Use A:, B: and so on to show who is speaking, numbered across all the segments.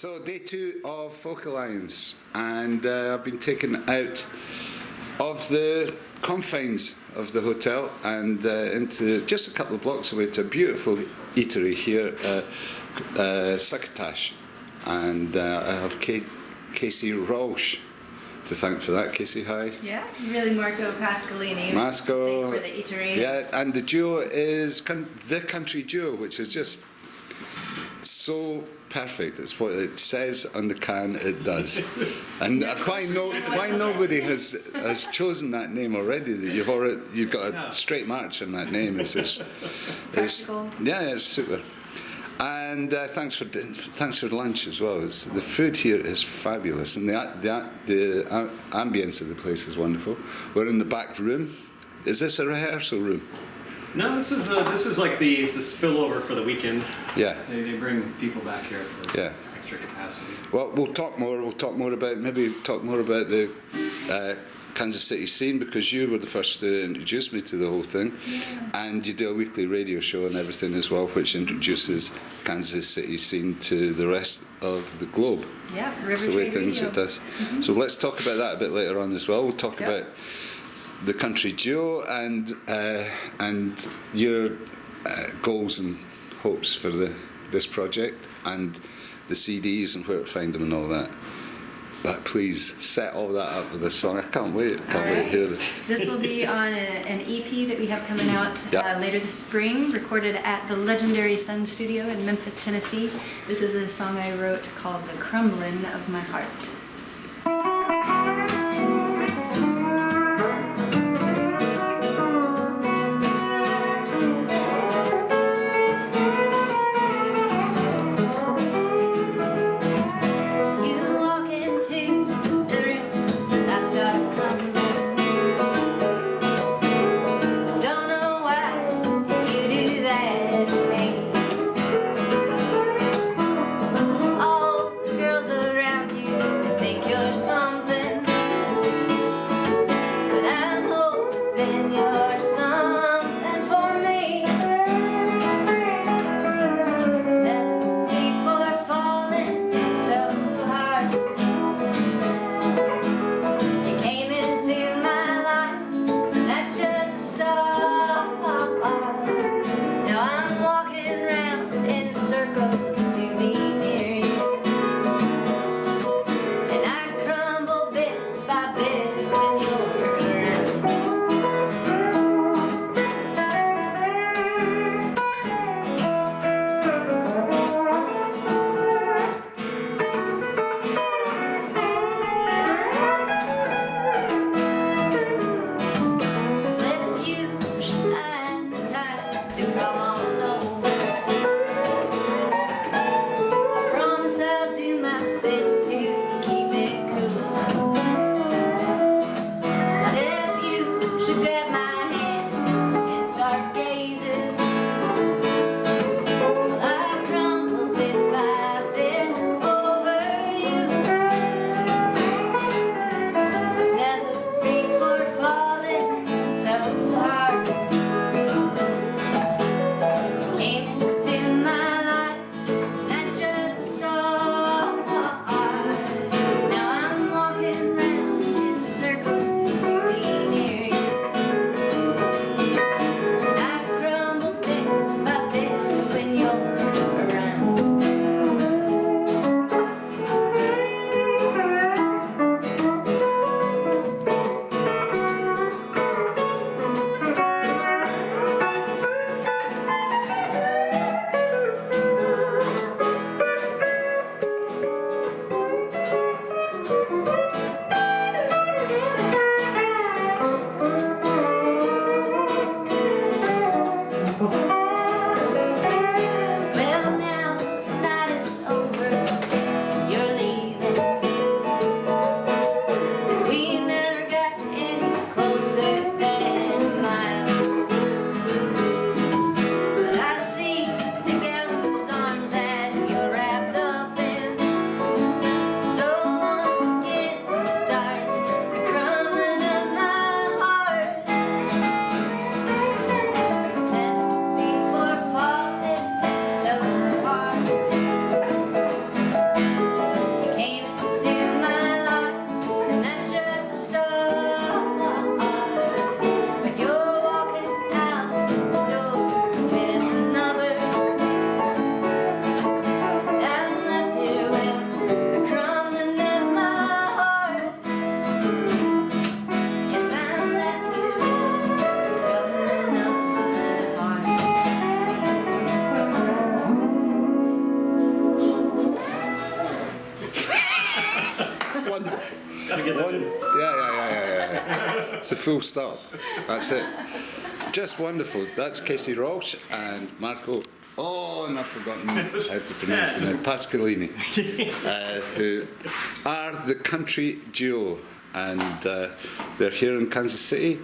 A: So day 2 of Folk Alliance, and I've been taken out of the confines of the hotel and into just a couple of blocks away to a beautiful eatery here, Succotash, and I have Kasey Rausch to thank for that. Kasey, hi.
B: Yeah, really Marco Pascolini.
A: Masco.
B: For the eatery.
A: Yeah, and the duo is the country duo, which is just so perfect. It's what it says on the can, it does. And why nobody has chosen that name already? That you've got a straight march in that name.
B: Practical.
A: Yeah, it's super. And thanks for lunch as well. The food here is fabulous, and the ambience of the place is wonderful. We're in the back room. Is this a rehearsal room?
C: No, this is like the spillover for the weekend.
A: Yeah.
C: They bring people back here for extra capacity.
A: Well, we'll talk more about the Kansas City scene, because you were the first to introduce me to the whole thing, and you do a weekly radio show and everything as well, which introduces Kansas City scene to the rest of the globe.
B: Yeah,
A: It's the way things it does. Mm-hmm. So let's talk about that a bit later on as well. We'll talk about the country duo and your goals and hopes for this project and the CDs and where to find them and all that. But please set all that up with a song. I can't wait. Wait to hear it.
B: This will be on an EP that we have coming out later this spring, recorded at the legendary Sun Studio in Memphis, Tennessee. This is a song I wrote called "The Crumbling of My Heart."
D: All the girls around you
A: It's a full stop. That's it. Just wonderful. That's Kasey Rausch and Marco. Oh, and I've forgotten how to pronounce it. Pascolini, who are the country duo, and they're here in Kansas City,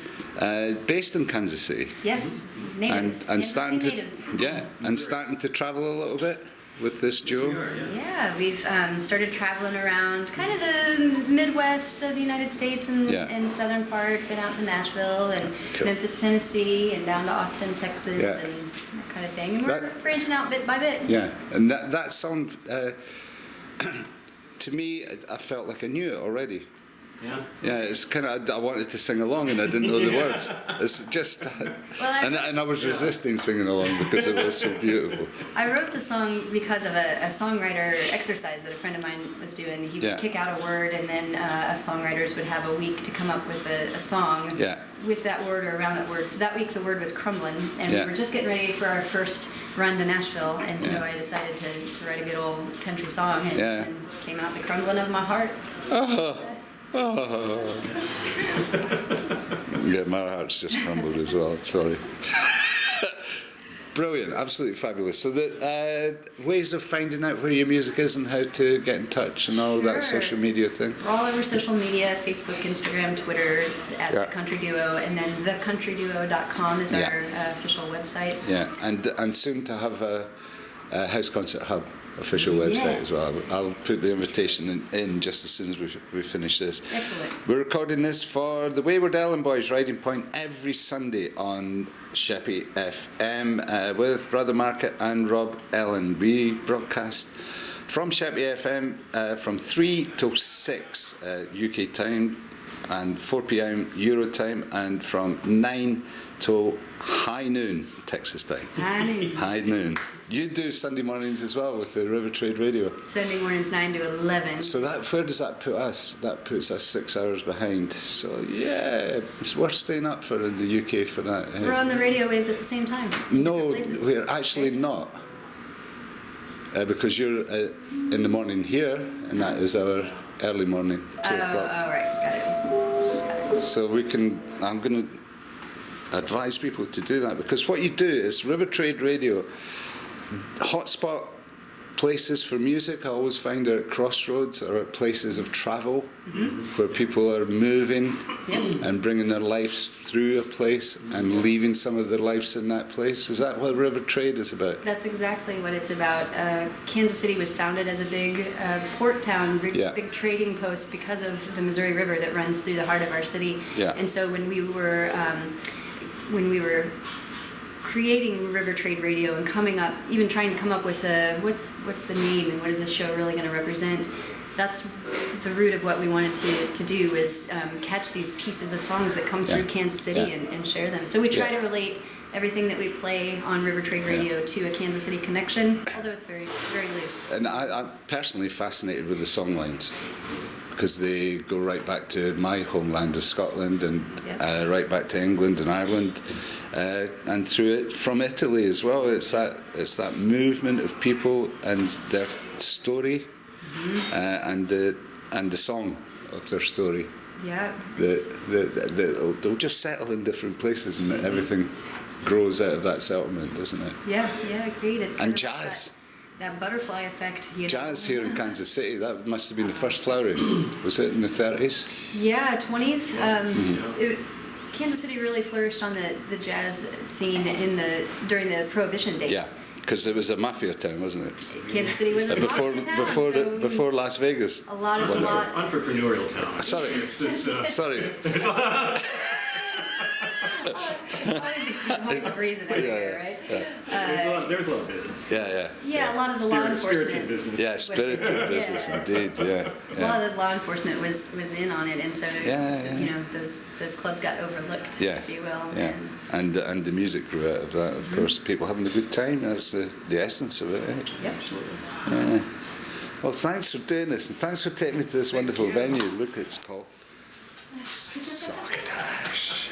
A: based in Kansas City.
B: Yes, natives.
A: And starting to
B: natives.
A: starting to travel a little bit with this duo.
B: Yeah, we've started traveling around kind of the Midwest of the United States and southern part. Been out to Nashville and Memphis, Tennessee, and down to Austin, Texas, and that kind of thing. And we're branching out bit by bit.
A: Yeah, and that song, to me, I felt like I knew it already.
C: Yeah.
A: Yeah, it's kind of, I wanted to sing along and I didn't know the words. It's just, and I was resisting singing along because it was so beautiful.
B: I wrote the song because of a songwriter exercise that a friend of mine was doing. He would kick out a word, and then us songwriters would have a week to come up with a song with that word or around that word. So that week the word was crumbling, and we were just getting ready for our first run to Nashville, and so I decided to write a good old country song, and came out the crumbling of my heart.
A: Oh. Yeah, my heart's just crumbled as well. Sorry. Brilliant, absolutely fabulous. So the ways of finding out where your music is and how to get in touch and all that social media thing.
B: We're all over social media: Facebook, Instagram, Twitter, at The Country Duo, and then thecountryduo.com is our official website. Yeah,
A: and soon to have a House Concert Hub official website as well. I'll put the invitation in just as soon as we finish this.
B: Excellent.
A: We're recording this for the Wayward Ellen Boys Riding Point every Sunday on Sheppy FM with Brother Market and Rob Ellen. We broadcast from Sheppy FM from 3 till 6 UK time and 4 p.m. Euro time, and from 9 till high noon Texas time. High noon. You do Sunday mornings as well with the River Trade Radio.
B: Sunday mornings 9 to 11.
A: So where does that put us? That puts us 6 hours behind. So it's worth staying up for in the UK for that.
B: We're on the radio waves at the same time.
A: No, we're actually not. Because you're in the morning here, and that is our early morning, 2 o'clock.
B: Oh, right, got it.
A: So I'm going to advise people to do that, because what you do is River Trade Radio, hotspot places for music. I always find are at crossroads or at places of travel where people are moving and bringing their lives through a place and leaving some of their lives in that place. Is that what River Trade is about?
B: That's exactly what it's about. Kansas City was founded as a big port town, big trading post because of the Missouri River that runs through the heart of our city. And so when we were creating River Trade Radio and even trying to come up with what's the name and what is this show really going to represent, that's the root of what we wanted to do, is catch these pieces of songs that come through Kansas City and share them. So we try to relate everything that we play on River Trade Radio to a Kansas City connection, although it's very, very loose.
A: And I'm personally fascinated with the song lines, because they go right back to my homeland of Scotland and right back to England and Ireland, and through it from Italy as well. It's that movement of people and their story, and the song of their story.
B: Yeah.
A: They'll just settle in different places, and everything grows out of that settlement, doesn't it?
B: Yeah, agreed. It's
A: and jazz.
B: That butterfly effect.
A: Jazz here in Kansas City, that must have been the first flowering. Was it in the 30s?
B: Yeah, 20s. Kansas City really flourished on the jazz scene during the Prohibition days.
A: Yeah, because it was a mafia town, wasn't it?
B: Kansas City was a mafia town.
A: Before Las Vegas.
B: A lot of
C: entrepreneurial town.
A: Sorry.
B: Always a reason over here, right?
C: There's a lot of business.
B: Yeah, a lot of the law enforcement.
C: Spirited business.
A: Yeah, spirited business, indeed. Yeah.
B: A lot of the law enforcement was in on it, and so those clubs got overlooked, if you will.
A: Yeah. And the music grew out of that. Of course, people having a good time. That's the essence of it.
B: Yep.
C: Absolutely.
A: Yeah. Well, thanks for doing this, and thanks for taking me to this wonderful venue. Look, it's called Succotash.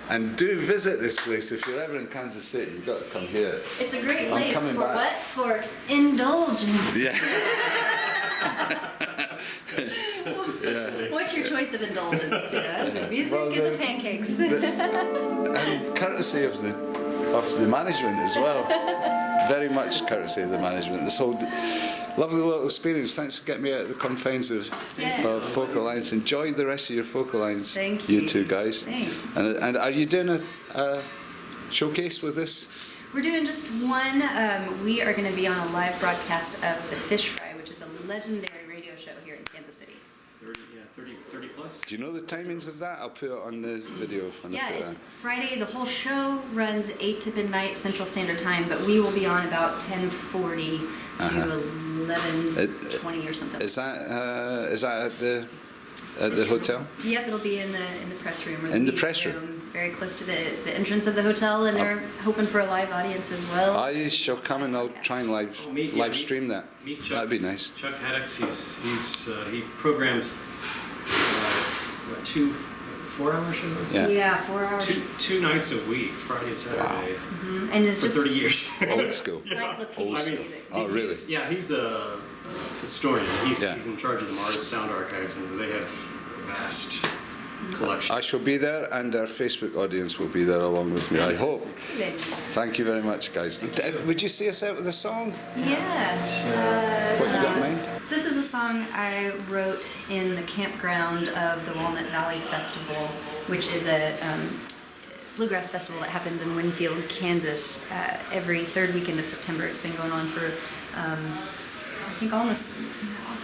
A: And do visit this place if you're ever in Kansas City. You've got to come here.
B: It's a great place for
A: back.
B: what? For indulgence.
A: Yeah.
C: That's the
A: Yeah.
B: What's your choice of indulgence? Is it music?
A: Well,
B: is it pancakes?
A: And courtesy of the management as well. Very much courtesy of the management. This whole lovely little experience. Thanks for getting me out of the confines of Folk Alliance. Enjoy the rest of your Folk Alliance.
B: Thank you.
A: You two guys.
B: Thanks.
A: And are you doing a showcase with this?
B: We're doing just one. We are going to be on a live broadcast of The Fish Fry, which is a legendary radio show here in Kansas City.
C: 30 plus.
A: Do you know the timings of that? I'll put it on the video.
B: Yeah, it's Friday. The whole show runs 8 to midnight Central Standard Time, but we will be on about 10:40 to 11:20 or something.
A: Is that at the hotel?
B: Yep, it'll be in the press room.
A: In the press room?
B: Very close to the entrance of the hotel, and they're hoping for a live audience as well.
A: I shall come and I'll try and live stream that.
C: Meet Chuck.
A: That'd be nice.
C: Chuck Haddix, he programs 4-hour shows.
B: Yeah, 4 hours.
C: Two nights a week, Friday and Saturday.
A: Wow.
B: Mm-hmm. And it's
C: for
B: just
C: 30 years.
A: Old school.
B: Encyclopedic music.
A: Oh, really?
C: He's a historian. He's in charge of the Mars Sound Archives, and they have vast collection.
A: I shall be there, and our Facebook audience will be there along with me, I hope. Thank you very much, guys. Would you see us out with a song?
B: Yeah.
A: What you got in mind?
B: This is a song I wrote in the campground of the Walnut Valley Festival, which is a bluegrass festival that happens in Winfield, Kansas, every third weekend of September. It's been going on for, I think, almost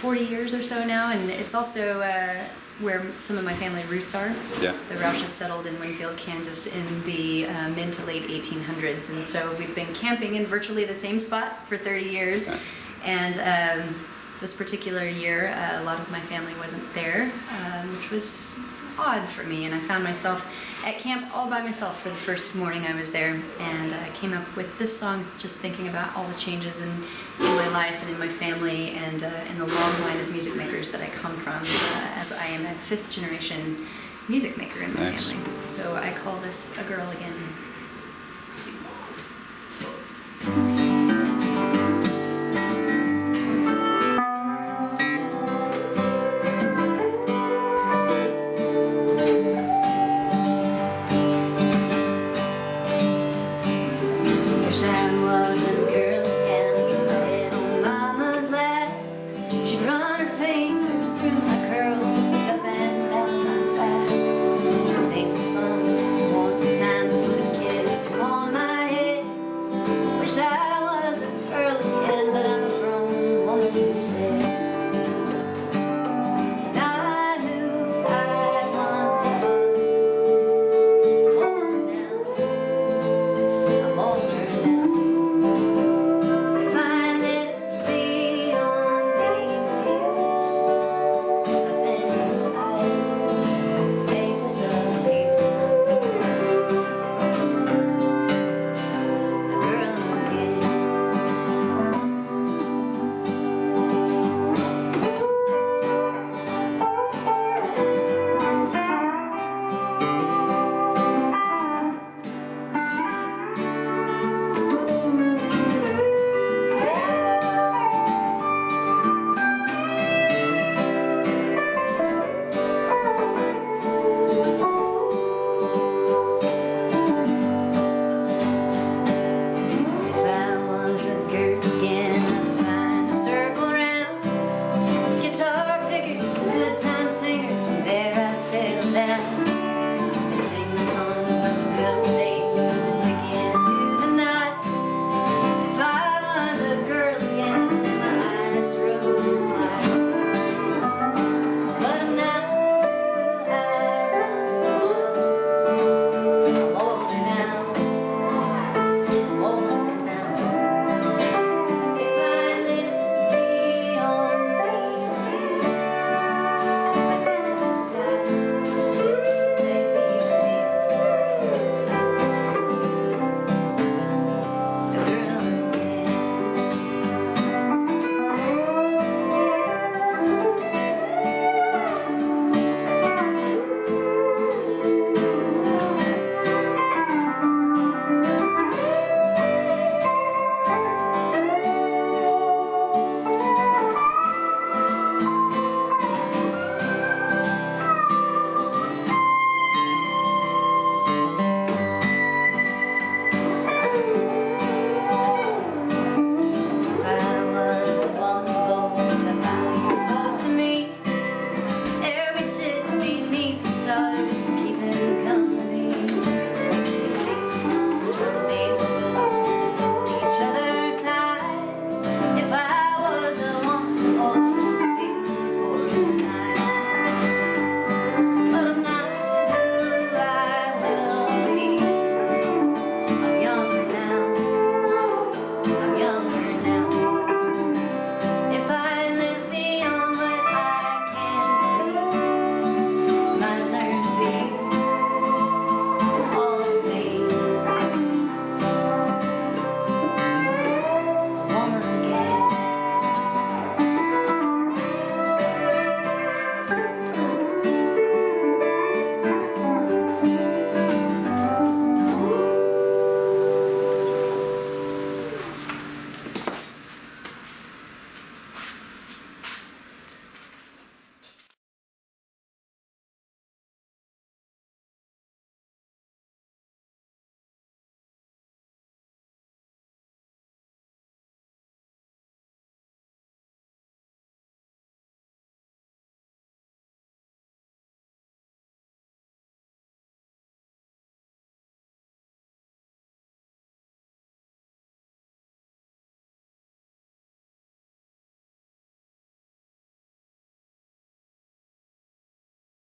B: 40 years or so now, and it's also where some of my family roots are.
A: Yeah.
B: The Rausches settled in Winfield, Kansas in the mid to late 1800s, and so we've been camping in virtually the same spot for 30 years. Yeah. And this particular year, a lot of my family wasn't there, which was odd for me, and I found myself at camp all by myself for the first morning I was there, and I came up with this song just thinking about all the changes in my life and in my family, and in the long line of music makers that I come from, as I am a 5th generation music maker in my family. So I call this A Girl Again.